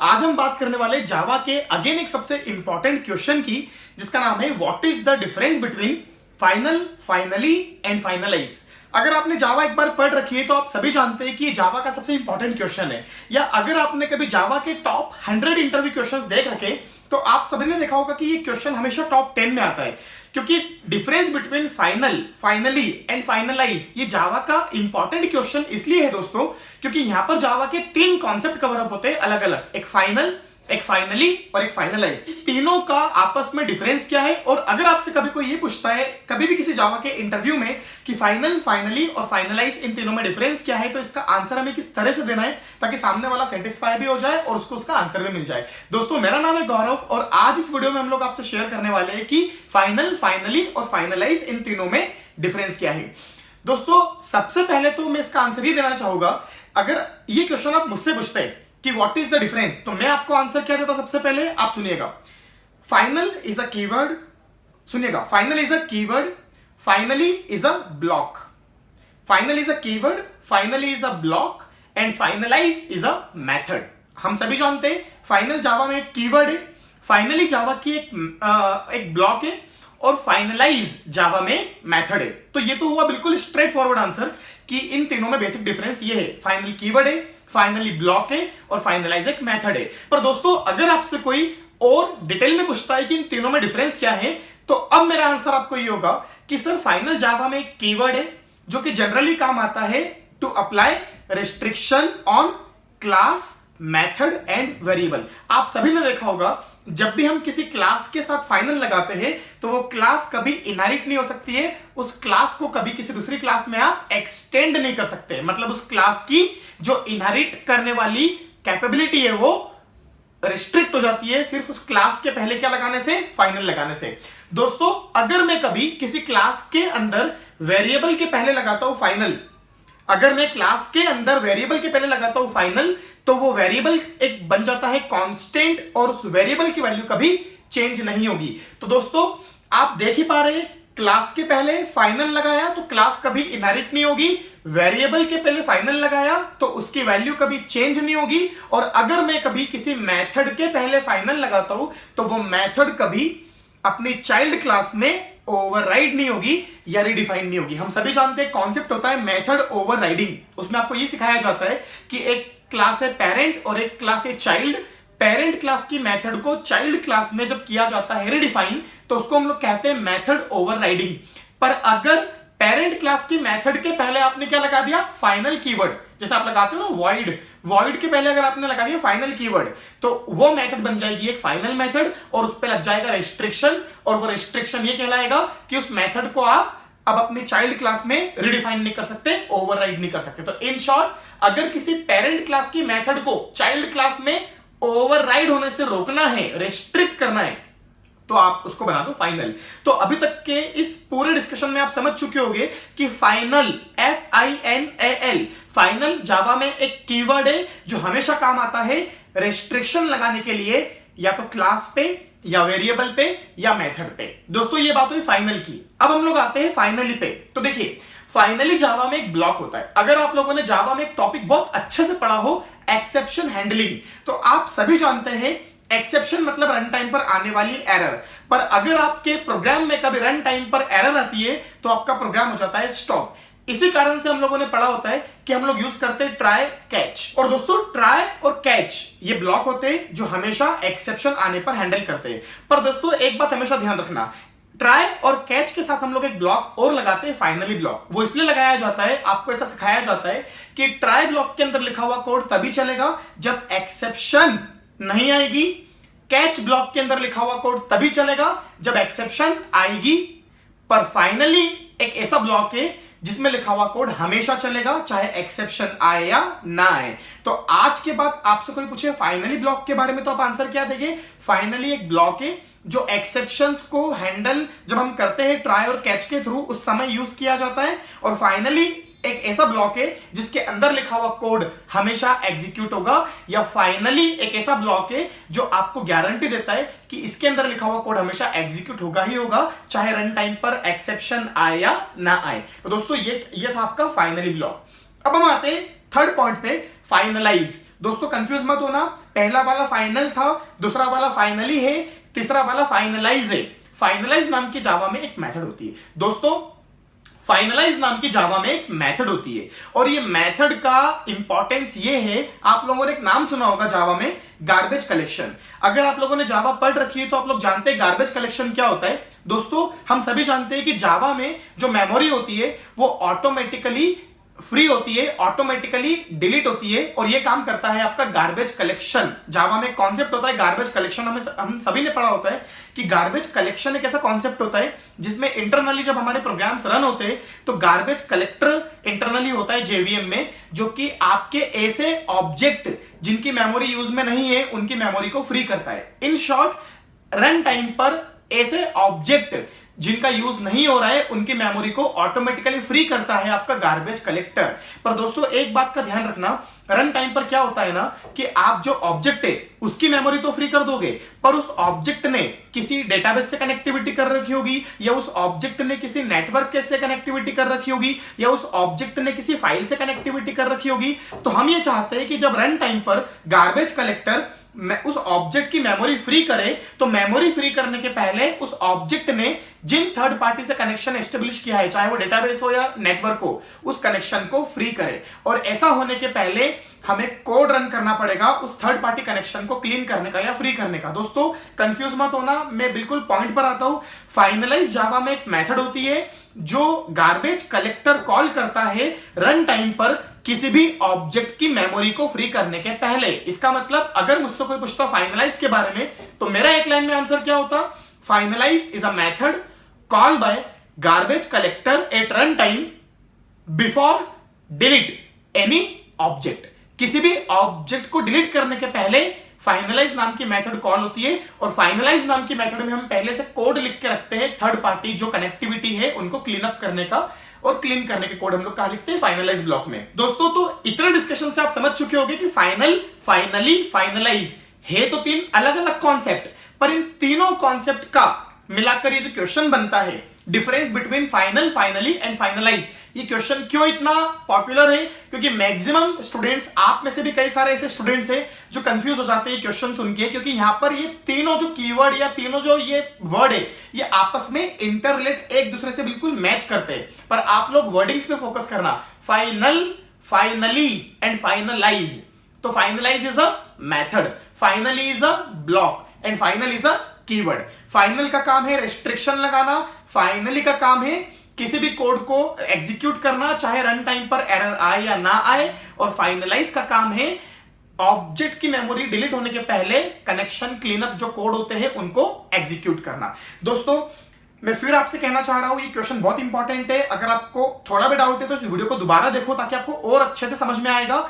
आज हम बात करने वाले जावा के अगेन एक सबसे इंपॉर्टेंट क्वेश्चन की, जिसका नाम है what is the difference between final, finally and finalize. अगर आपने जावा एक बार पढ़ रखी है तो आप सभी जानते हैं कि ये जावा का सबसे इंपॉर्टेंट क्वेश्चन है। या अगर आपने कभी जावा के टॉप 100 इंटरव्यू क्वेश्चंस देख रखे तो आप सभी ने देखा होगा कि ये क्वेश्चन हमेशा टॉप 10 में आता है, क्योंकि difference between final, finally and finalize ये जावा का इंपॉर्टेंट क्वेश्चन इसलिए है दोस्तों, क्योंकि यहां पर जावा के 3 कॉन्सेप्ट कवर अप होते हैं अलग अलग, एक फाइनल, एक फाइनली और एक फाइनलाइज। तीनों का आपस में डिफरेंस क्या है, और अगर आपसे कभी कोई ये पूछता है कभी भी किसी जावा के इंटरव्यू में कि फाइनल, फाइनली और फाइनलाइज इन तीनों में डिफरेंस क्या है, तो इसका आंसर हमें किस तरह से देना है ताकि सामने वाला सेटिस्फाई भी हो जाए और उसको उसका आंसर भी मिल जाए। दोस्तों मेरा नाम है गौरव और आज इस वीडियो में हम लोग आपसे शेयर करने वाले हैं कि फाइनल, फाइनली और फाइनलाइज इन तीनों में डिफरेंस क्या है। दोस्तों सबसे पहले तो मैं इसका आंसर ही देना चाहूंगा, अगर ये क्वेश्चन आप मुझसे पूछते हैं कि व्हाट इज द डिफरेंस, तो मैं आपको आंसर क्या देता सबसे पहले, आप सुनिएगा। फाइनल इज अ कीवर्ड, सुनिएगा, final is a keyword, finally is a block. Final is a keyword, finally is a block and finalize is a method. हम सभी जानते हैं फाइनल जावा में एक कीवर्ड है, फाइनली जावा की एक ब्लॉक है और फाइनलाइज जावा में मेथड है। तो ये तो हुआ बिल्कुल स्ट्रेट फॉरवर्ड आंसर कि इन तीनों में बेसिक डिफरेंस ये है, फाइनल कीवर्ड है, फाइनली ब्लॉक है और फाइनलाइज एक मेथड है। पर दोस्तों अगर आपसे कोई और डिटेल में पूछता है कि इन तीनों में डिफरेंस क्या है, तो अब मेरा आंसर आपको ये होगा कि सर फाइनल जावा में एक कीवर्ड है जो कि जनरली काम आता है to apply restriction on class, method and variable. आप सभी ने देखा होगा जब भी हम किसी क्लास के साथ फाइनल लगाते हैं तो वो क्लास कभी इनहेरिट नहीं हो सकती है, उस क्लास को कभी किसी दूसरी क्लास में आप एक्सटेंड नहीं कर सकते। मतलब उस क्लास की जो इनहेरिट करने वाली कैपेबिलिटी है वो रिस्ट्रिक्ट हो जाती है सिर्फ उस क्लास के पहले क्या लगाने से, फाइनल लगाने से। दोस्तों अगर मैं कभी किसी क्लास के अंदर वेरिएबल के पहले लगाता हूं फाइनल, अगर मैं क्लास के अंदर वेरिएबल के पहले लगाता हूं फाइनल, तो वो वेरिएबल एक बन जाता है कांस्टेंट और उस वेरिएबल की वैल्यू कभी चेंज नहीं होगी। तो दोस्तों आप देख ही पा रहे हैं, क्लास के पहले फाइनल लगाया तो क्लास कभी इनहेरिट नहीं होगी, वेरिएबल के पहले फाइनल लगाया तो उसकी वैल्यू कभी चेंज नहीं होगी, और अगर मैं कभी किसी मेथड के पहले फाइनल लगाता हूं तो वो मेथड कभी अपनी चाइल्ड क्लास में ओवरराइड नहीं होगी या रिडिफाइन नहीं होगी। हम सभी जानते हैं कॉन्सेप्ट होता है मेथड ओवरराइडिंग, उसमें आपको ये सिखाया जाता है कि एक क्लास है पेरेंट और एक क्लास है चाइल्ड। पेरेंट क्लास की मेथड को चाइल्ड क्लास में जब किया जाता है रिडिफाइन, तो उसको हम लोग कहते हैं मेथड ओवरराइडिंग। पर अगर पेरेंट क्लास की मेथड के पहले आपने क्या लगा दिया, फाइनल कीवर्ड, जैसे आप लगाते हो ना वॉइड, वॉइड के पहले अगर आपने लगा दिया फाइनल कीवर्ड, तो वो मेथड बन जाएगी एक फाइनल मेथड और उस पर लग जाएगा रेस्ट्रिक्शन, और वो रेस्ट्रिक्शन ये कहलाएगा कि उस मेथड को आप अब अपनी चाइल्ड क्लास में रिडिफाइन नहीं कर सकते, ओवरराइड नहीं कर सकते। तो इन शॉर्ट अगर किसी पेरेंट क्लास की मेथड को चाइल्ड क्लास में ओवरराइड होने से रोकना है, रेस्ट्रिक्ट करना है, तो आप उसको बना दो फाइनल। तो अभी तक के इस पूरे डिस्कशन में आप समझ चुके होंगे कि फाइनल, FINAL, फाइनल जावा में एक कीवर्ड है जो हमेशा काम आता है रेस्ट्रिक्शन लगाने के लिए, या तो क्लास पे या वेरिएबल पे या मेथड पे। दोस्तों ये बात हुई फाइनल की। अब हम लोग आते हैं फाइनली पे। तो देखिए फाइनली जावा में एक ब्लॉक होता है। अगर आप लोगों ने जावा में एक टॉपिक बहुत अच्छे से पढ़ा हो, एक्सेप्शन हैंडलिंग, तो आप सभी जानते हैं एक्सेप्शन मतलब रन टाइम पर आने वाली एरर। पर अगर आपके प्रोग्राम में कभी रन टाइम पर एरर आती है तो आपका प्रोग्राम हो जाता है स्टॉप। इसी कारण से हम लोगों ने पढ़ा होता है कि हम लोग यूज करते हैं ट्राई कैच। और दोस्तों ट्राई और कैच ये ब्लॉक होते हैं जो हमेशा एक्सेप्शन आने पर हैंडल करते हैं। पर दोस्तों एक बात हमेशा ध्यान रखना, ट्राई और कैच के साथ हम लोग एक ब्लॉक और लगाते हैं, फाइनली ब्लॉक। वो इसलिए लगाया जाता है, आपको ऐसा सिखाया जाता है कि ट्राई ब्लॉक के अंदर लिखा हुआ कोड तभी चलेगा जब एक्सेप्शन नहीं आएगी, कैच ब्लॉक के अंदर लिखा हुआ कोड तभी चलेगा जब एक्सेप्शन आएगी। पर फाइनली एक ऐसा ब्लॉक है जिसमें लिखा हुआ कोड हमेशा चलेगा, चाहे एक्सेप्शन आए या ना आए। तो आज के बाद आपसे कोई पूछे फाइनली ब्लॉक के बारे में, तो आप आंसर क्या देंगे, फाइनली एक ब्लॉक है जो एक्सेप्शंस को हैंडल जब हम करते हैं ट्राई और कैच के थ्रू उस समय यूज किया जाता है, और फाइनली एक ऐसा ब्लॉक है जिसके अंदर लिखा हुआ कोड हमेशा एग्जीक्यूट होगा। या फाइनली एक ऐसा ब्लॉक है जो आपको गारंटी देता है कि इसके अंदर लिखा हुआ कोड हमेशा एग्जीक्यूट होगा ही होगा, चाहे रन टाइम पर एक्सेप्शन आए या ना आए। तो दोस्तों ये था आपका फाइनली ब्लॉक। अब हम आते हैं थर्ड पॉइंट पे, फाइनलाइज। दोस्तों कंफ्यूज मत होना, पहला वाला फाइनल था, दूसरा वाला फाइनली है, तीसरा वाला फाइनलाइज है। फाइनलाइज नाम की जावा में एक मेथड होती है दोस्तों, फाइनलाइज नाम की जावा में एक मेथड होती है और ये मेथड का इंपॉर्टेंस ये है, आप लोगों ने एक नाम सुना होगा जावा में, गार्बेज कलेक्शन। अगर आप लोगों ने जावा पढ़ रखी है तो आप लोग जानते हैं गार्बेज कलेक्शन क्या होता है। दोस्तों हम सभी जानते हैं कि जावा में जो मेमोरी होती है वो ऑटोमेटिकली फ्री होती है, ऑटोमेटिकली डिलीट होती है और ये काम करता है आपका गार्बेज कलेक्शन। जावा में कॉन्सेप्ट होता है गार्बेज कलेक्शन, हम सभी ने पढ़ा होता है कि गार्बेज कलेक्शन एक ऐसा कॉन्सेप्ट होता है जिसमें इंटरनली जब हमारे प्रोग्राम्स रन होते हैं तो गार्बेज कलेक्टर इंटरनली होता है जेवीएम में, जो कि आपके ऐसे ऑब्जेक्ट जिनकी मेमोरी यूज में नहीं है उनकी मेमोरी को फ्री करता है। इन शॉर्ट रन टाइम पर ऐसे ऑब्जेक्ट जिनका यूज नहीं हो रहा है उनकी मेमोरी को ऑटोमेटिकली फ्री करता है आपका गार्बेज कलेक्टर। पर दोस्तों एक बात का ध्यान रखना, रन टाइम पर क्या होता है ना कि आप जो ऑब्जेक्ट है उसकी मेमोरी तो फ्री कर दोगे, पर उस ऑब्जेक्ट ने किसी डेटाबेस से कनेक्टिविटी कर रखी होगी, या उस ऑब्जेक्ट ने किसी नेटवर्क से कनेक्टिविटी कर रखी होगी, या उस ऑब्जेक्ट ने किसी फाइल से कनेक्टिविटी कर रखी होगी। तो हम ये चाहते हैं कि जब रन टाइम पर गार्बेज कलेक्टर उस ऑब्जेक्ट की मेमोरी फ्री करे तो मेमोरी फ्री करने के पहले उस ऑब्जेक्ट ने जिन थर्ड पार्टी से कनेक्शन एस्टेब्लिश किया है, चाहे वो डेटाबेस हो या नेटवर्क हो, उस कनेक्शन को फ्री करे। और ऐसा होने के पहले हमें कोड रन करना पड़ेगा उस थर्ड पार्टी कनेक्शन को क्लीन करने का या फ्री करने का। दोस्तों कंफ्यूज मत होना, मैं बिल्कुल पॉइंट पर आता हूं। फाइनलाइज जावा में एक मेथड होती है जो गार्बेज कलेक्टर कॉल करता है रन टाइम पर किसी भी ऑब्जेक्ट की मेमोरी को फ्री करने के पहले। इसका मतलब अगर मुझसे कोई पूछता फाइनलाइज के बारे में तो मेरा एक लाइन में आंसर क्या होता, finalize is a method called by garbage collector at run time before delete any object. किसी भी ऑब्जेक्ट को डिलीट करने के पहले फाइनलाइज नाम की मेथड कॉल होती है और फाइनलाइज नाम की मेथड में हम पहले से कोड लिख के रखते हैं थर्ड पार्टी जो कनेक्टिविटी है उनको क्लीन अप करने का, और क्लीन करने के कोड हम लोग कहां लिखते हैं, फाइनलाइज ब्लॉक में। दोस्तों तो इतने डिस्कशन से आप समझ चुके होंगे कि फाइनल, फाइनली, फाइनलाइज है तो तीन अलग अलग कॉन्सेप्ट, पर इन तीनों कॉन्सेप्ट का मिलाकर ये जो क्वेश्चन बनता है difference between final, finally and finalize, ये क्वेश्चन क्यों इतना पॉपुलर है, क्योंकि मैक्सिमम स्टूडेंट्स, आप में से भी कई सारे ऐसे स्टूडेंट्स हैं जो कंफ्यूज हो जाते हैं क्वेश्चन सुन के, क्योंकि यहां पर ये तीनों जो कीवर्ड या तीनों जो ये वर्ड है ये आपस में इंटर रिलेट एक दूसरे से बिल्कुल मैच करते हैं। पर आप लोग वर्डिंग्स पे फोकस करना, फाइनल, फाइनली एंड फाइनलाइज। तो finalize is a method, finally is a block and final is a keyword. Final का काम है रेस्ट्रिक्शन लगाना, फाइनली का काम है किसी भी कोड को एग्जीक्यूट करना चाहे रन टाइम पर एरर आए या ना आए, और फाइनलाइज का काम है ऑब्जेक्ट की मेमोरी डिलीट होने के पहले कनेक्शन क्लीनअप जो कोड होते हैं उनको एग्जीक्यूट करना। दोस्तों मैं फिर आपसे कहना चाह रहा हूं ये क्वेश्चन बहुत इंपॉर्टेंट है, अगर आपको थोड़ा भी डाउट है तो इस वीडियो को दोबारा देखो ताकि आपको और अच्छे से समझ में आएगा।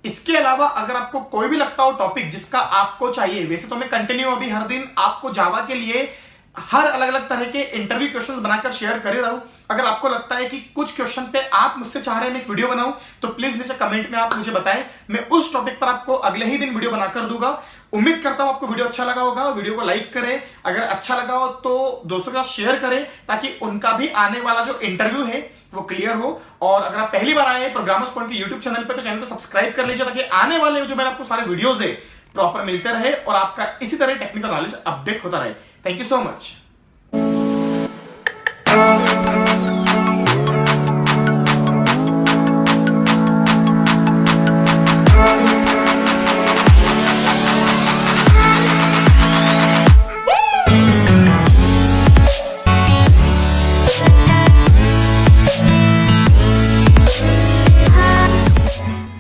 इसके अलावा अगर आपको कोई भी लगता हो टॉपिक जिसका आपको चाहिए, वैसे तो मैं कंटिन्यू अभी हर दिन आपको जावा के लिए हर अलग अलग तरह के इंटरव्यू क्वेश्चंस बनाकर शेयर कर ही रहा हूं। अगर आपको लगता है कि कुछ क्वेश्चन पे आप मुझसे चाह रहे हैं मैं एक वीडियो बनाऊं तो प्लीज नीचे कमेंट में आप मुझे बताएं, मैं उस टॉपिक पर आपको अगले ही दिन वीडियो बनाकर दूंगा। उम्मीद करता हूं आपको वीडियो अच्छा लगा होगा, वीडियो को लाइक करें, अगर अच्छा लगा हो तो दोस्तों के साथ शेयर करें ताकि उनका भी आने वाला जो इंटरव्यू है वो क्लियर हो। और अगर आप पहली बार आए हैं प्रोग्रामर्स पॉइंट के यूट्यूब चैनल पे तो चैनल को सब्सक्राइब कर लीजिए ताकि आने वाले जो मैंने आपको सारे वीडियोस है प्रॉपर मिलते रहे और आपका इसी तरह टेक्निकल नॉलेज अपडेट होता रहे। Thank you so much.